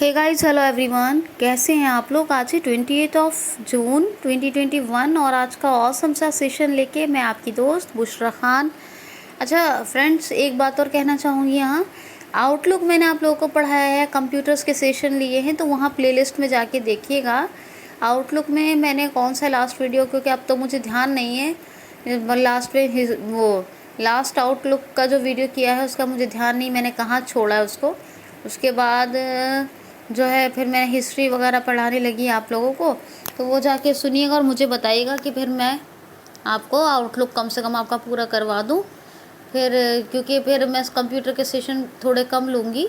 Hey guys, hello everyone. कैसे हैं आप लोग? आज है 28 जून 2021 और आज का ऑसम सा सेशन लेके मैं आपकी दोस्त बुशरा खान। अच्छा फ्रेंड्स, एक बात और कहना चाहूँगी। यहाँ आउटलुक मैंने आप लोगों को पढ़ाया है, कंप्यूटर्स के सेशन लिए हैं, तो वहाँ प्लेलिस्ट में जाके देखिएगा। आउटलुक में मैंने कौन सा लास्ट वीडियो, क्योंकि अब तो मुझे ध्यान नहीं है, लास्ट में वो लास्ट आउटलुक का जो वीडियो किया है उसका मुझे ध्यान नहीं, मैंने कहाँ छोड़ा है उसको। उसके बाद जो है फिर मैं हिस्ट्री वगैरह पढ़ाने लगी आप लोगों को, तो वो जाके सुनिएगा और मुझे बताइएगा कि फिर मैं आपको आउटलुक कम से कम आपका पूरा करवा दूँ। फिर क्योंकि फिर मैं कंप्यूटर के सेशन थोड़े कम लूँगी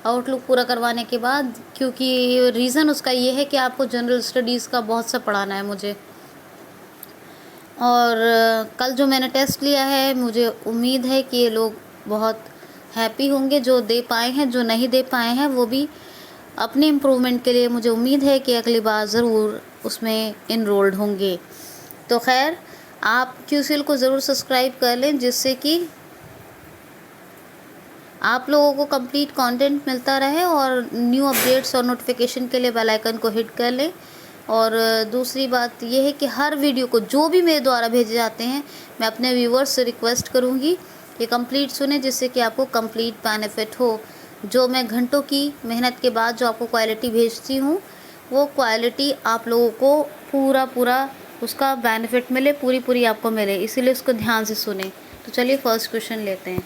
आउटलुक पूरा करवाने के बाद, क्योंकि रीज़न उसका ये है कि आपको जनरल स्टडीज़ का बहुत सा पढ़ाना है मुझे। और कल जो मैंने टेस्ट लिया है, मुझे उम्मीद है कि ये लोग बहुत हैप्पी होंगे जो दे पाए हैं, जो नहीं दे पाए हैं वो भी अपने इम्प्रूवमेंट के लिए मुझे उम्मीद है कि अगली बार ज़रूर उसमें इनरोल्ड होंगे। तो खैर, आप क्यूसीएल को ज़रूर सब्सक्राइब कर लें, जिससे कि आप लोगों को कंप्लीट कंटेंट मिलता रहे, और न्यू अपडेट्स और नोटिफिकेशन के लिए बेल आइकन को हिट कर लें। और दूसरी बात यह है कि हर वीडियो को जो भी मेरे द्वारा भेजे जाते हैं, मैं अपने व्यूवर्स से रिक्वेस्ट करूँगी कि कंप्लीट सुने, जिससे कि आपको कंप्लीट बेनिफिट हो। जो मैं घंटों की मेहनत के बाद जो आपको क्वालिटी भेजती हूँ, वो क्वालिटी आप लोगों को पूरा उसका बेनिफिट मिले, पूरी आपको मिले, इसीलिए उसको ध्यान से सुने। तो चलिए फर्स्ट क्वेश्चन लेते हैं।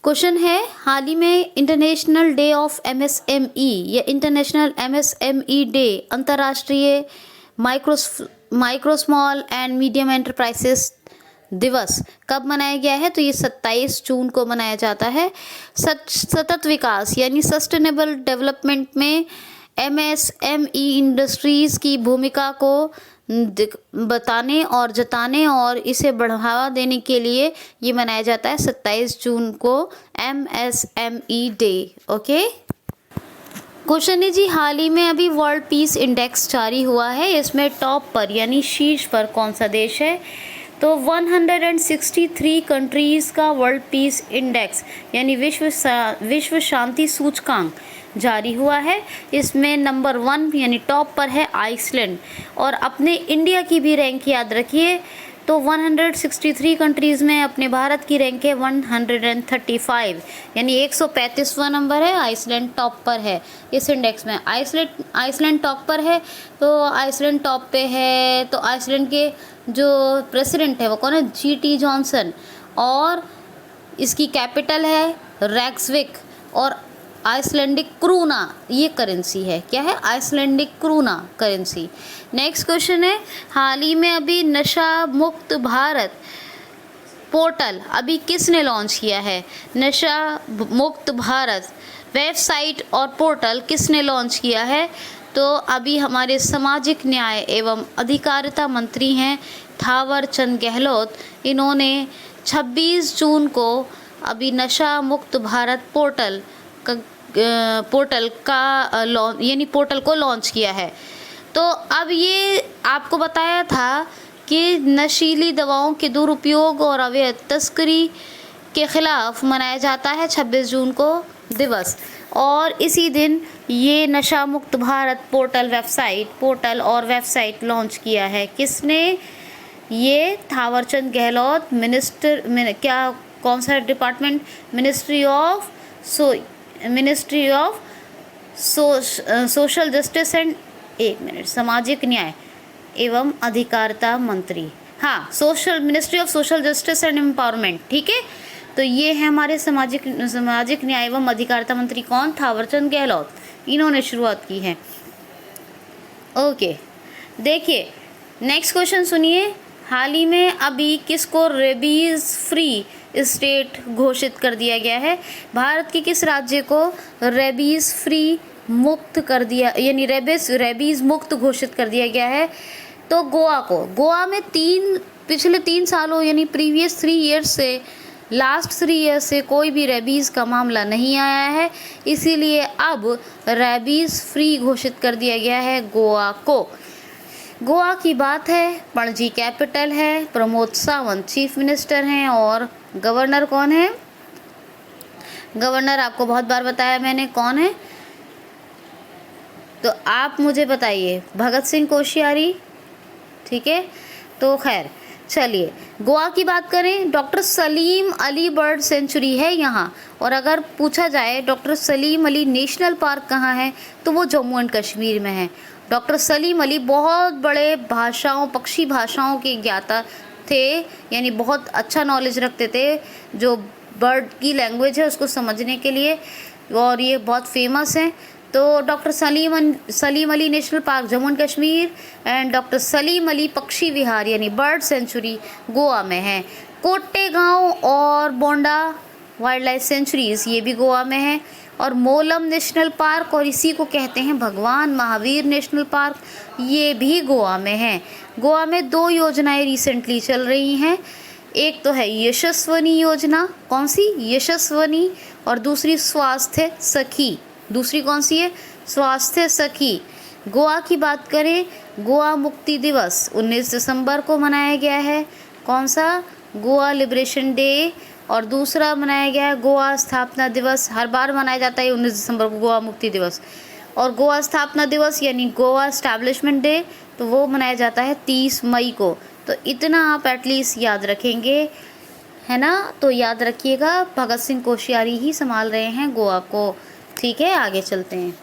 क्वेश्चन है, हाल ही में इंटरनेशनल डे ऑफ एमएसएमई या इंटरनेशनल एमएसएमई डे, अंतर्राष्ट्रीय micro small and medium enterprises दिवस कब मनाया गया है? तो ये 27 जून को मनाया जाता है। सतत विकास यानी सस्टेनेबल डेवलपमेंट में एमएसएमई इंडस्ट्रीज़ की भूमिका को बताने और जताने और इसे बढ़ावा देने के लिए ये मनाया जाता है 27 जून को एमएसएमई डे। ओके। क्वेश्चन है जी, हाल ही में अभी वर्ल्ड पीस इंडेक्स जारी हुआ है, इसमें टॉप पर यानी शीर्ष पर कौन सा देश है? तो 163 कंट्रीज़ का वर्ल्ड पीस इंडेक्स यानी विश्व शांति सूचकांक जारी हुआ है। इसमें नंबर 1 यानी टॉप पर है आइसलैंड। और अपने इंडिया की भी रैंक याद रखिए, तो 163 कंट्रीज़ में अपने भारत की रैंक है 135 यानी 135वां नंबर है। आइसलैंड टॉप पर है इस इंडेक्स में। आइसलैंड टॉप पर है, तो आइसलैंड टॉप पे है। तो आइसलैंड के जो प्रेसिडेंट है वो कौन है? GT Johnson. और इसकी कैपिटल है रेक्सविक। और आइसलैंडिक क्रूना ये करेंसी है। क्या है? Icelandic krona currency. Next question है, हाल ही में अभी नशा मुक्त भारत पोर्टल अभी किसने लॉन्च किया है? नशा मुक्त भारत वेबसाइट और पोर्टल किसने लॉन्च किया है? तो अभी हमारे सामाजिक न्याय एवं अधिकारिता मंत्री हैं थावर चंद गहलोत। इन्होंने 26 जून को अभी नशा मुक्त भारत पोर्टल को लॉन्च किया है। तो अब ये आपको बताया था कि नशीली दवाओं के दुरुपयोग और अवैध तस्करी के खिलाफ मनाया जाता है 26 जून को दिवस। और इसी दिन ये नशा मुक्त भारत पोर्टल और वेबसाइट लॉन्च किया है। किसने? ये थावरचंद गहलोत, कौन सा department? Ministry of social justice and सामाजिक न्याय एवं अधिकारिता मंत्री। हाँ, ministry of social justice and empowerment. ठीक है, तो ये है हमारे सामाजिक न्याय एवं अधिकारिता मंत्री। कौन? थावरचंद गहलोत। इन्होंने शुरुआत की है। ओके, देखिए नेक्स्ट क्वेश्चन सुनिए। हाल ही में अभी किसको रेबीज फ्री स्टेट घोषित कर दिया गया है? भारत के किस राज्य को रेबीज फ्री मुक्त कर दिया, यानी रेबीज मुक्त घोषित कर दिया गया है? तो गोवा को। गोवा में पिछले 3 सालों यानी प्रीवियस 3 ईयर्स से लास्ट 3 ईयर्स से कोई भी रेबीज़ का मामला नहीं आया है, इसीलिए अब रेबीज़ फ्री घोषित कर दिया गया है गोवा को। गोवा की बात है, पणजी कैपिटल है, प्रमोद सावंत चीफ मिनिस्टर हैं, और गवर्नर कौन है? गवर्नर आपको बहुत बार बताया मैंने कौन है? तो आप मुझे बताइए, भगत सिंह कोश्यारी, ठीक है। तो खैर चलिए, गोवा की बात करें, doctor Salim Ali bird sanctuary है यहाँ। और अगर पूछा जाए doctor Salim Ali national park कहाँ है, तो वो जम्मू एंड कश्मीर में है। डॉक्टर सलीम अली बहुत बड़े पक्षी भाषाओं के ज्ञाता थे, यानी बहुत अच्छा नॉलेज रखते थे जो बर्ड की लैंग्वेज है उसको समझने के लिए, और ये बहुत फेमस हैं। तो doctor Salim Ali national park Jammu and Kashmir and doctor Salim Ali पक्षी विहार यानी बर्ड सेंचुरी गोवा में है। कोट्टेगांव और बोंडा वाइल्ड लाइफ सेंचुरीज़ ये भी गोवा में है। और मोलम नेशनल पार्क, और इसी को कहते हैं भगवान महावीर नेशनल पार्क, ये भी गोवा में है। गोवा में 2 योजनाएं रिसेंटली चल रही हैं, एक तो है यशस्वनी योजना, कौन सी, यशस्वनी, और दूसरी स्वास्थ्य सखी। दूसरी कौन सी है, स्वास्थ्य सखी। गोवा की बात करें, गोवा मुक्ति दिवस 19 दिसंबर को मनाया गया है। कौन सा, गोवा लिबरेशन डे। और दूसरा मनाया गया है गोवा स्थापना दिवस, हर बार मनाया जाता है 19 दिसंबर को गोवा मुक्ति दिवस। और गोवा स्थापना दिवस यानी गोवा एस्टैब्लिशमेंट डे, तो वो मनाया जाता है 30 मई को। तो इतना आप एटलीस्ट याद रखेंगे, है ना। तो याद रखिएगा, भगत सिंह कोश्यारी ही संभाल रहे हैं गोवा को, ठीक है। आगे चलते हैं।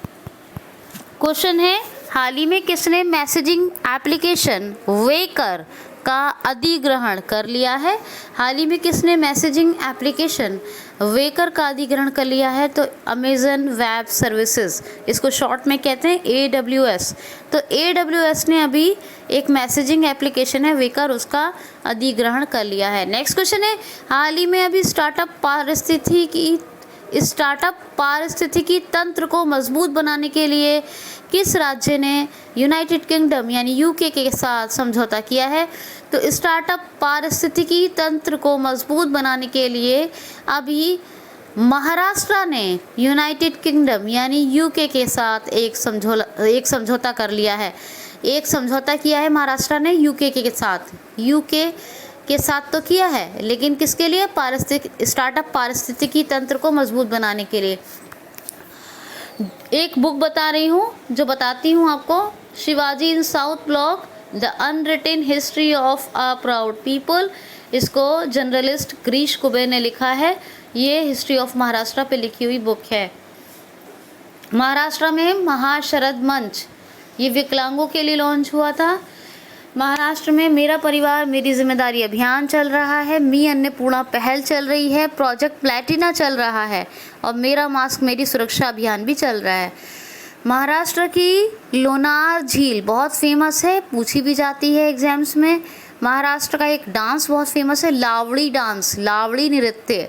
क्वेश्चन है, हाल ही में किसने मैसेजिंग एप्लीकेशन वेकर का अधिग्रहण कर लिया है। हाल ही में किसने मैसेजिंग एप्लीकेशन वेकर का अधिग्रहण कर लिया है, तो अमेज़न वेब सर्विसेज, इसको शॉर्ट में कहते हैं AWS। तो AWS ने अभी एक मैसेजिंग एप्लीकेशन है वेकर, उसका अधिग्रहण कर लिया है। नेक्स्ट क्वेश्चन है, हाल ही में अभी स्टार्टअप पारिस्थितिकी तंत्र को मजबूत बनाने के लिए किस राज्य ने यूनाइटेड किंगडम यानी UK के साथ समझौता किया है। तो स्टार्टअप पारिस्थितिकी तंत्र को मजबूत बनाने के लिए अभी महाराष्ट्र ने यूनाइटेड किंगडम यानी UK के साथ एक समझौता कर लिया है। एक समझौता किया है महाराष्ट्र ने UK के साथ, UK के साथ तो किया है, लेकिन किसके लिए, स्टार्टअप पारिस्थितिकी तंत्र को मजबूत बनाने के लिए। एक बुक बता रही हूँ जो बताती हूँ आपको, Shivaji in South Block the unwritten history of a proud people. इसको जर्नलिस्ट गिरीश कुबेर ने लिखा है। ये हिस्ट्री ऑफ महाराष्ट्र पे लिखी हुई बुक है। महाराष्ट्र में महाशरद मंच ये विकलांगों के लिए लॉन्च हुआ था। महाराष्ट्र में मेरा परिवार मेरी जिम्मेदारी अभियान चल रहा है, मी अन्नपूर्णा पहल चल रही है, प्रोजेक्ट प्लैटिना चल रहा है, और मेरा मास्क मेरी सुरक्षा अभियान भी चल रहा है। महाराष्ट्र की लोनार झील बहुत फेमस है, पूछी भी जाती है एग्जाम्स में। महाराष्ट्र का एक डांस बहुत फेमस है, लावड़ी डांस, लावड़ी नृत्य।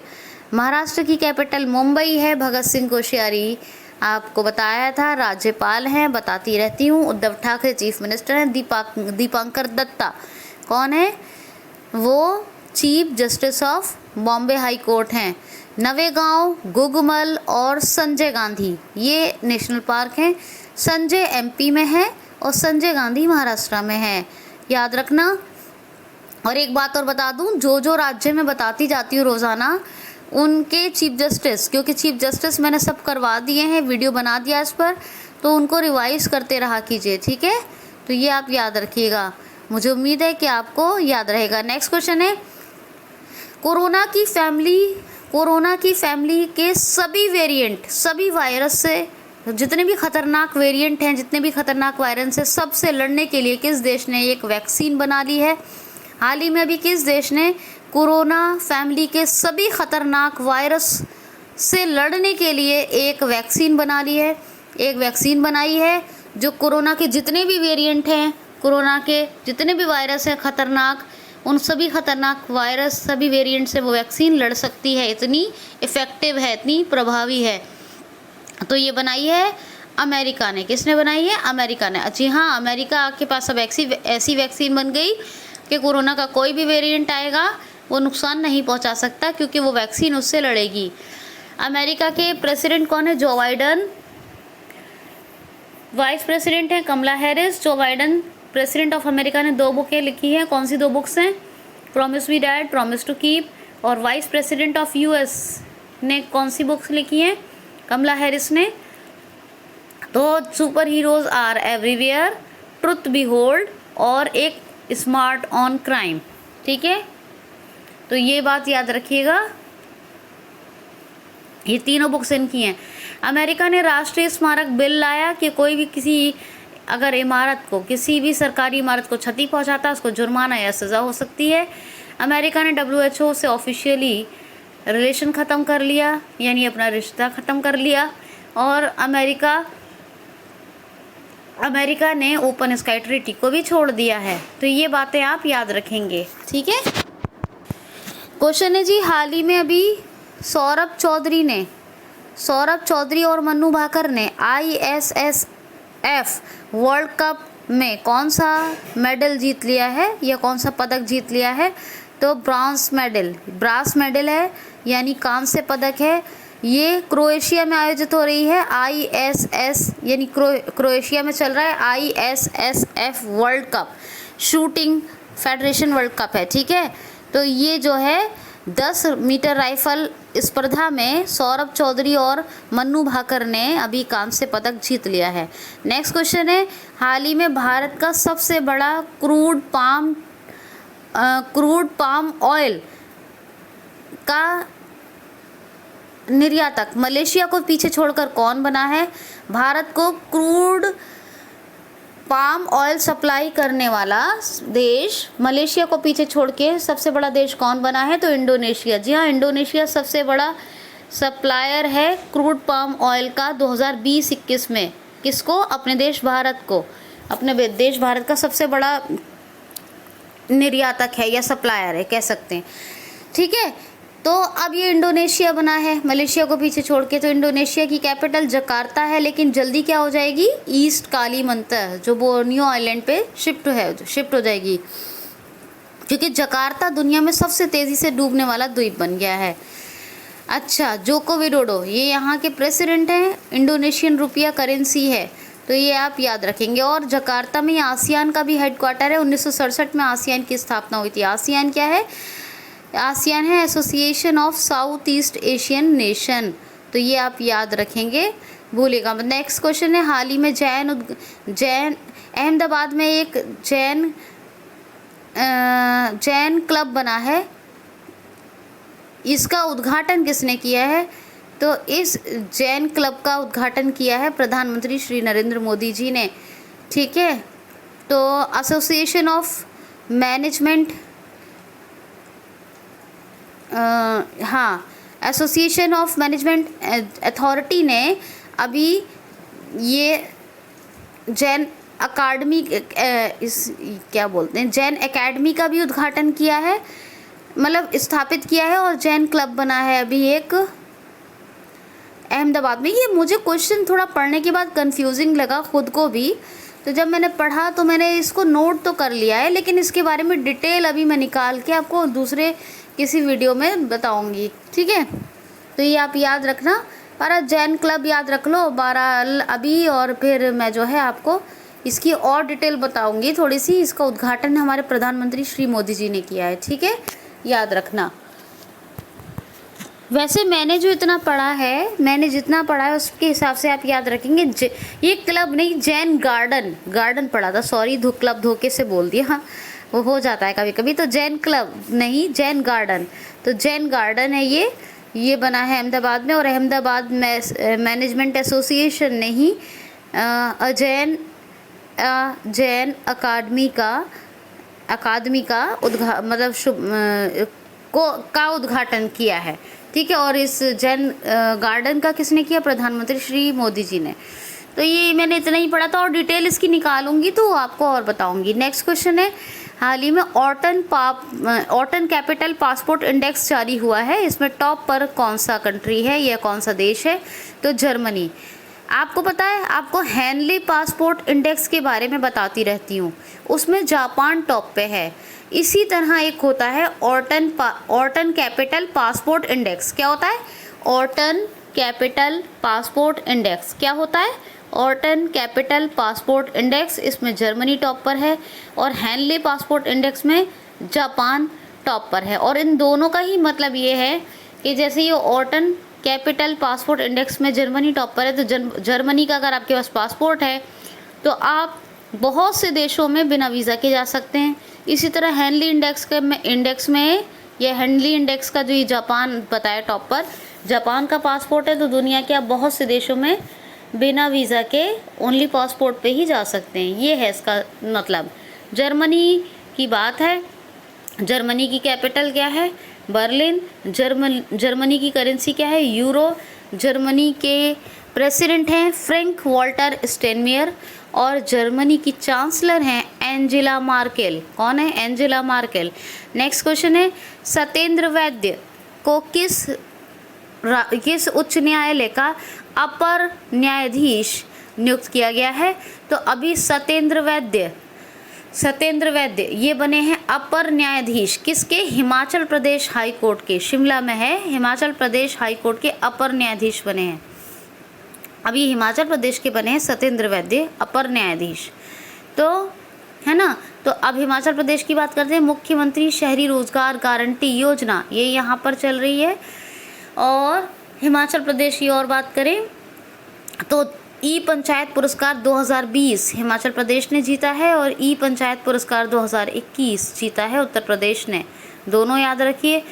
महाराष्ट्र की कैपिटल मुंबई है। भगत सिंह कोश्यारी आपको बताया था, राज्यपाल हैं, बताती रहती हूँ। उद्धव ठाकरे चीफ मिनिस्टर हैं। दीपांकर दत्ता कौन है, वो chief justice of Bombay high court हैं। नवेगांव, गुगमल और संजय गांधी ये नेशनल पार्क हैं। संजय MP में है और संजय गांधी महाराष्ट्र में है, याद रखना। और एक बात और बता दूं, जो राज्य में बताती जाती हूँ रोज़ाना उनके चीफ जस्टिस, क्योंकि चीफ जस्टिस मैंने सब करवा दिए हैं, वीडियो बना दिया इस पर, तो उनको रिवाइज करते रहा कीजिए, ठीक है। तो ये आप याद रखिएगा, मुझे उम्मीद है कि आपको याद रहेगा। नेक्स्ट क्वेश्चन है, कोरोना की फैमिली के सभी वेरिएंट, सभी वायरस से, जितने भी खतरनाक वेरिएंट हैं, जितने भी खतरनाक वायरस हैं, सबसे लड़ने के लिए किस देश ने एक वैक्सीन बना ली है। हाल ही में अभी किस देश ने कोरोना फैमिली के सभी खतरनाक वायरस से लड़ने के लिए एक वैक्सीन बना ली है, एक वैक्सीन बनाई है जो कोरोना के जितने भी वेरिएंट हैं, कोरोना के जितने भी वायरस हैं खतरनाक, उन सभी खतरनाक वायरस, सभी वेरिएंट से वो वैक्सीन लड़ सकती है। इतनी इफ़ेक्टिव है, इतनी प्रभावी है। तो ये बनाई है अमेरिका ने। किसने बनाई है? अमेरिका ने। जी हाँ, अमेरिका के पास अब ऐसी वैक्सीन बन गई कि कोरोना का कोई भी वेरिएंट आएगा वो नुकसान नहीं पहुंचा सकता, क्योंकि वो वैक्सीन उससे लड़ेगी। अमेरिका के प्रेसिडेंट कौन है? जो बाइडन। वाइस प्रेसिडेंट है कमला हैरिस। जो बाइडन प्रेसिडेंट ऑफ अमेरिका ने 2 बुकें लिखी हैं। कौन सी 2 बुक्स हैं? Promise we dad, promise to keep. और वाइस प्रेसिडेंट ऑफ US ने कौन सी बुक्स लिखी हैं? कमला हैरिस ने तो super heroes are everywhere, truth be hold और एक स्मार्ट ऑन क्राइम। ठीक है, तो ये बात याद रखिएगा, ये तीनों बुक्स इनकी हैं। अमेरिका ने राष्ट्रीय स्मारक बिल लाया कि कोई भी किसी अगर इमारत को, किसी भी सरकारी इमारत को क्षति पहुंचाता है उसको जुर्माना या सज़ा हो सकती है। अमेरिका ने WHO से ऑफिशियली रिलेशन ख़त्म कर लिया, यानी अपना रिश्ता ख़त्म कर लिया। और अमेरिका ने ओपन स्काई ट्रीटी को भी छोड़ दिया है। तो ये बातें आप याद रखेंगे। ठीक है, क्वेश्चन है जी, हाल ही में अभी सौरभ चौधरी और मन्नू भाकर ने ISSF वर्ल्ड कप में कौन सा मेडल जीत लिया है या कौन सा पदक जीत लिया है? तो ब्रास मेडल है, यानी कांस्य पदक है। ये क्रोएशिया में आयोजित हो रही है। ISS यानी क्रोएशिया में चल रहा है ISSF world cup, shooting federation world cup है। ठीक है, तो ये जो है 10 मीटर राइफल स्पर्धा में सौरभ चौधरी और मन्नू भाकर ने अभी कांस्य पदक जीत लिया है। नेक्स्ट क्वेश्चन है, हाल ही में भारत का सबसे बड़ा क्रूड पाम ऑयल का निर्यातक मलेशिया को पीछे छोड़कर कौन बना है? भारत को क्रूड पाम ऑयल सप्लाई करने वाला देश मलेशिया को पीछे छोड़ के सबसे बड़ा देश कौन बना है? तो इंडोनेशिया। जी हाँ, इंडोनेशिया सबसे बड़ा सप्लायर है क्रूड पाम ऑयल का 2020-21 में। किसको? अपने देश भारत को। अपने देश भारत का सबसे बड़ा निर्यातक है या सप्लायर है, कह सकते हैं। ठीक है, तो अब ये इंडोनेशिया बना है मलेशिया को पीछे छोड़ के। तो इंडोनेशिया की कैपिटल जकार्ता है, लेकिन जल्दी क्या हो जाएगी? ईस्ट कालीमंतर, जो बोर्नियो आइलैंड पे शिफ्ट हो जाएगी, क्योंकि जकार्ता दुनिया में सबसे तेज़ी से डूबने वाला द्वीप बन गया है। अच्छा, जोको विडोडो ये यहाँ के प्रेसिडेंट हैं। इंडोनेशियन रुपया करेंसी है, तो ये आप याद रखेंगे। और जकार्ता में आसियान का भी हेडक्वार्टर है। 1967 में आसियान की स्थापना हुई थी। आसियान क्या है? आसियान है association of south east Asian nation. तो ये आप याद रखेंगे, भूलेगा। नेक्स्ट क्वेश्चन है, हाल ही में अहमदाबाद में एक जैन क्लब बना है, इसका उद्घाटन किसने किया है? तो इस जैन क्लब का उद्घाटन किया है प्रधानमंत्री श्री नरेंद्र मोदी जी ने। ठीक है, तो association of management association of management authority ने अभी ये जैन अकादमी क्या बोलते हैं, जैन एकेडमी का भी उद्घाटन किया है, मतलब स्थापित किया है। और जैन क्लब बना है अभी एक अहमदाबाद में। ये मुझे क्वेश्चन थोड़ा पढ़ने के बाद कंफ्यूजिंग लगा खुद को भी, तो जब मैंने पढ़ा तो मैंने इसको नोट तो कर लिया है, लेकिन इसके बारे में डिटेल अभी मैं निकाल के आपको दूसरे किसी वीडियो में बताऊंगी। ठीक है, तो ये आप याद रखना। 12 जैन क्लब याद रख लो, 12 अभी, और फिर मैं जो है आपको इसकी और डिटेल बताऊंगी थोड़ी सी। इसका उद्घाटन हमारे प्रधानमंत्री श्री मोदी जी ने किया है। ठीक है, याद रखना। वैसे मैंने जितना पढ़ा है उसके हिसाब से आप याद रखेंगे। ये क्लब नहीं, जैन गार्डन पढ़ा था, सॉरी, क्लब धोखे से बोल दिया, हाँ वो हो जाता है कभी कभी। तो जैन क्लब नहीं, जैन गार्डन। तो जैन गार्डन है ये बना है अहमदाबाद में। और अहमदाबाद मैनेजमेंट एसोसिएशन नहीं, जैन अकादमी का उद्घाटन किया है। ठीक है, और इस जैन गार्डन का किसने किया? प्रधानमंत्री श्री मोदी जी ने। तो ये मैंने इतना ही पढ़ा था, और डिटेल इसकी निकालूंगी तो आपको और बताऊंगी। नेक्स्ट क्वेश्चन है, हाल ही में ऑर्टन कैपिटल पासपोर्ट इंडेक्स जारी हुआ है, इसमें टॉप पर कौन सा कंट्री है या कौन सा देश है? तो जर्मनी। आपको पता है, आपको हेनली पासपोर्ट इंडेक्स के बारे में बताती रहती हूँ, उसमें जापान टॉप पे है। इसी तरह एक होता है ऑर्टन कैपिटल पासपोर्ट इंडेक्स। क्या होता है? ऑर्टन कैपिटल पासपोर्ट इंडेक्स क्या होता है? ऑर्टन कैपिटल पासपोर्ट इंडेक्स, इसमें जर्मनी टॉप पर है, और हेनली पासपोर्ट इंडेक्स में जापान टॉप पर है। और इन दोनों का ही मतलब ये है कि जैसे ये ऑर्टन कैपिटल पासपोर्ट इंडेक्स में जर्मनी टॉप पर है। तो जर्मनी का अगर आपके पास पासपोर्ट है तो आप बहुत से देशों में बिना वीज़ा के जा सकते हैं। इसी तरह हेनली इंडेक्स में ये हेनली इंडेक्स का जो ये जापान बताया टॉप पर, जापान का पासपोर्ट है तो दुनिया के आप बहुत से देशों में बिना वीज़ा के ओनली पासपोर्ट पे ही जा सकते हैं। ये है इसका मतलब। जर्मनी की बात है, जर्मनी की कैपिटल क्या है? बर्लिन। जर्मनी की करेंसी क्या है? यूरो। जर्मनी के प्रेसिडेंट हैं फ्रैंक वॉल्टर स्टेनमेयर और जर्मनी की चांसलर हैं एंजेला मार्केल। कौन है? Angela Merkel. नेक्स्ट क्वेश्चन है, सत्येंद्र वैद्य को किस उच्च न्यायालय का अपर न्यायाधीश नियुक्त किया गया है? तो अभी सत्येंद्र वैद्य ये बने हैं अपर न्यायाधीश किसके? हिमाचल प्रदेश हाई कोर्ट के। शिमला में है हिमाचल प्रदेश हाई कोर्ट के अपर न्यायाधीश बने हैं। अभी हिमाचल प्रदेश के बने हैं सत्येंद्र वैद्य अपर न्यायाधीश, तो है ना। तो अब हिमाचल प्रदेश की बात करते हैं। मुख्यमंत्री शहरी रोजगार गारंटी योजना ये यहाँ पर चल रही है। और हिमाचल प्रदेश की और बात करें तो ई पंचायत पुरस्कार 2020 हिमाचल प्रदेश ने जीता है और ई पंचायत पुरस्कार 2021 जीता है उत्तर प्रदेश ने। दोनों याद रखिए।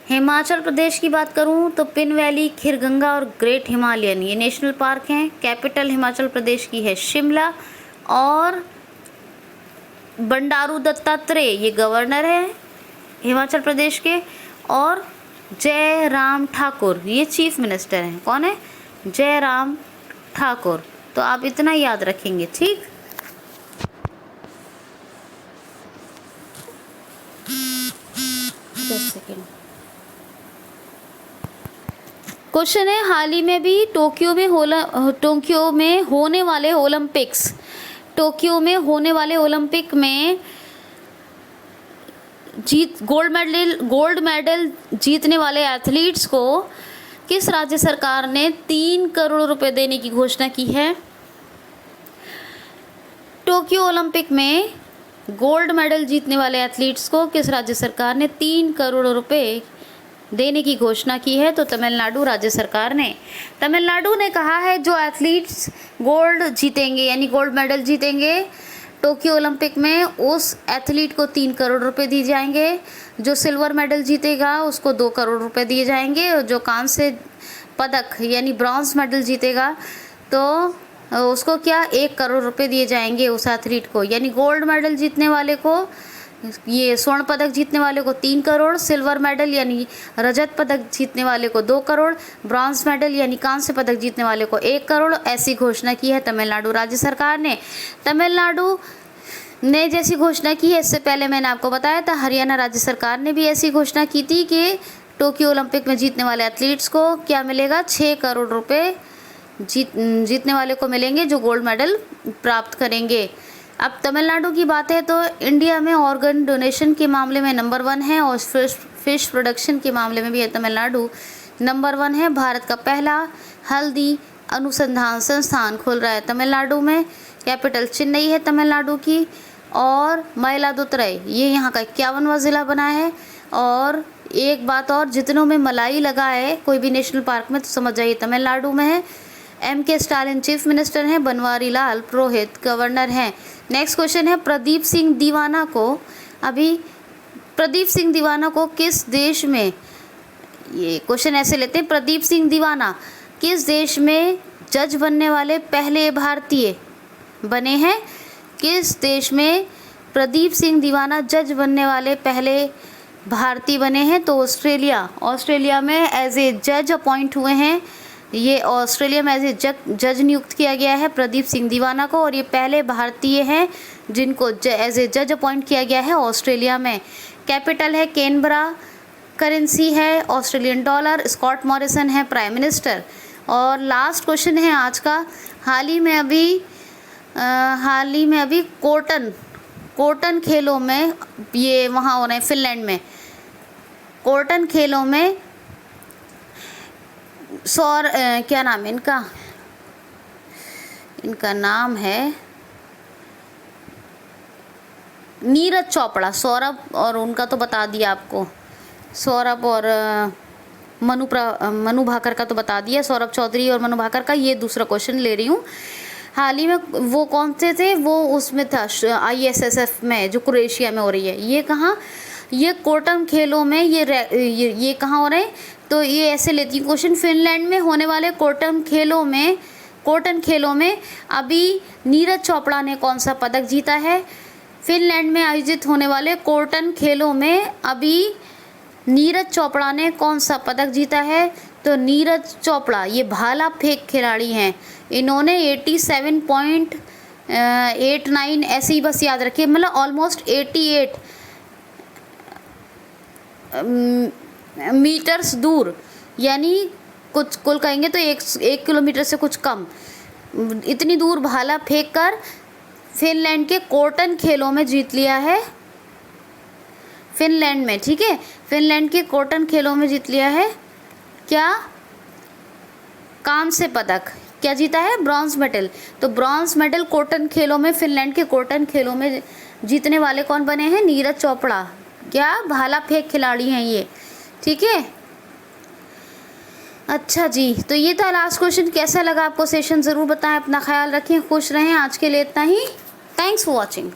हिमाचल प्रदेश की बात करूं तो पिन वैली, खीरगंगा और ग्रेट हिमालयन ये नेशनल पार्क हैं। कैपिटल हिमाचल प्रदेश की है शिमला और बंडारू दत्तात्रेय ये गवर्नर है हिमाचल प्रदेश के और जयराम ठाकुर ये चीफ मिनिस्टर हैं। कौन है? जयराम ठाकुर। तो आप इतना याद रखेंगे, ठीक। क्वेश्चन है, हाल ही में भी टोक्यो में होने वाले ओलंपिक में गोल्ड मेडल जीतने वाले एथलीट्स को किस राज्य सरकार ने 3 करोड़ रुपए देने की घोषणा की है? टोक्यो ओलंपिक में गोल्ड मेडल जीतने वाले एथलीट्स को किस राज्य सरकार ने 3 करोड़ रुपए देने की घोषणा की है? तो तमिलनाडु राज्य सरकार ने। तमिलनाडु ने कहा है जो एथलीट्स गोल्ड जीतेंगे यानी गोल्ड मेडल जीतेंगे टोक्यो ओलंपिक में उस एथलीट को 3 करोड़ रुपए दिए जाएंगे। जो सिल्वर मेडल जीतेगा उसको 2 करोड़ रुपए दिए जाएंगे और जो कांस्य पदक यानी ब्रॉन्ज मेडल जीतेगा तो उसको क्या 1 करोड़ रुपए दिए जाएंगे उस एथलीट को। यानी गोल्ड मेडल जीतने वाले को, ये स्वर्ण पदक जीतने वाले को 3 करोड़, सिल्वर मेडल यानी रजत पदक जीतने वाले को 2 करोड़, ब्रॉन्ज मेडल यानी कांस्य पदक जीतने वाले को 1 करोड़। ऐसी घोषणा की है तमिलनाडु राज्य सरकार ने। तमिलनाडु ने जैसी घोषणा की है, इससे पहले मैंने आपको बताया था हरियाणा राज्य सरकार ने भी ऐसी घोषणा की थी कि टोक्यो ओलंपिक में जीतने वाले एथलीट्स को क्या मिलेगा? 6 करोड़ रुपए जीतने वाले को मिलेंगे जो गोल्ड मेडल प्राप्त करेंगे। अब तमिलनाडु की बात है तो इंडिया में ऑर्गन डोनेशन के मामले में नंबर 1 है और फिश प्रोडक्शन के मामले में भी तमिलनाडु नंबर 1 है। भारत का पहला हल्दी अनुसंधान संस्थान खुल रहा है तमिलनाडु में। कैपिटल चेन्नई है तमिलनाडु की और मयिलादुथुराई ये यहाँ का 51वां ज़िला बना है। और एक बात और, जितनों में मलाई लगा है कोई भी नेशनल पार्क में तो समझ जाइए तमिलनाडु में है। M.K. स्टालिन चीफ मिनिस्टर हैं, बनवारी लाल पुरोहित गवर्नर हैं। नेक्स्ट क्वेश्चन है, प्रदीप सिंह दीवाना को किस देश में, ये क्वेश्चन ऐसे लेते हैं, प्रदीप सिंह दीवाना किस देश में जज बनने वाले पहले भारतीय बने हैं? किस देश में प्रदीप सिंह दीवाना जज बनने वाले पहले भारतीय बने हैं? तो ऑस्ट्रेलिया में एज ए जज अपॉइंट हुए हैं। ये ऑस्ट्रेलिया में एज ए जज नियुक्त किया गया है प्रदीप सिंह दीवाना को और ये पहले भारतीय हैं जिनको एज ए जज अपॉइंट किया गया है ऑस्ट्रेलिया में। कैपिटल है कैनबरा, करेंसी है ऑस्ट्रेलियन डॉलर, स्कॉट मॉरिसन है प्राइम मिनिस्टर। और लास्ट क्वेश्चन है आज का, हाल ही में अभी कोर्टन खेलों में, ये वहाँ हो रहे हैं फिनलैंड में, कोर्टन खेलों में क्या नाम है इनका नाम है नीरज चोपड़ा। सौरभ और उनका तो बता दिया आपको, सौरभ और मनु भाकर का तो बता दिया, सौरभ चौधरी और मनु भाकर का। ये दूसरा क्वेश्चन ले रही हूँ। हाल ही में वो कौन से थे, वो उसमें था ISSF में जो क्रोएशिया में हो रही है। ये कहाँ, ये कोटम खेलों में, ये कहाँ हो रहे हैं, तो ये ऐसे लेती हूँ क्वेश्चन। फिनलैंड में होने वाले कोटन खेलों में अभी नीरज चोपड़ा ने कौन सा पदक जीता है। फिनलैंड में आयोजित होने वाले कोटन खेलों में अभी नीरज चोपड़ा ने कौन सा पदक जीता है। तो नीरज चोपड़ा ये भाला फेंक खिलाड़ी हैं, इन्होंने 87.89 ऐसे ही बस याद रखिए, मतलब ऑलमोस्ट 88 मीटर्स दूर, यानी कुछ कुल कहेंगे तो 1 किलोमीटर से कुछ कम, इतनी दूर भाला फेंक कर फिनलैंड के कोटन खेलों में जीत लिया है। फिनलैंड में, ठीक है, फिनलैंड के कोटन खेलों में जीत लिया है क्या, कांस्य पदक। क्या जीता है, ब्रॉन्ज मेडल। तो ब्रॉन्ज मेडल कोटन खेलों में, फिनलैंड के कोटन खेलों में जीतने वाले कौन बने हैं, नीरज चोपड़ा। क्या भाला फेंक खिलाड़ी हैं ये, ठीक है। अच्छा जी, तो ये था लास्ट क्वेश्चन। कैसा लगा आपको सेशन ज़रूर बताएं, अपना ख्याल रखें, खुश रहें। आज के लिए इतना ही। Thanks for watching.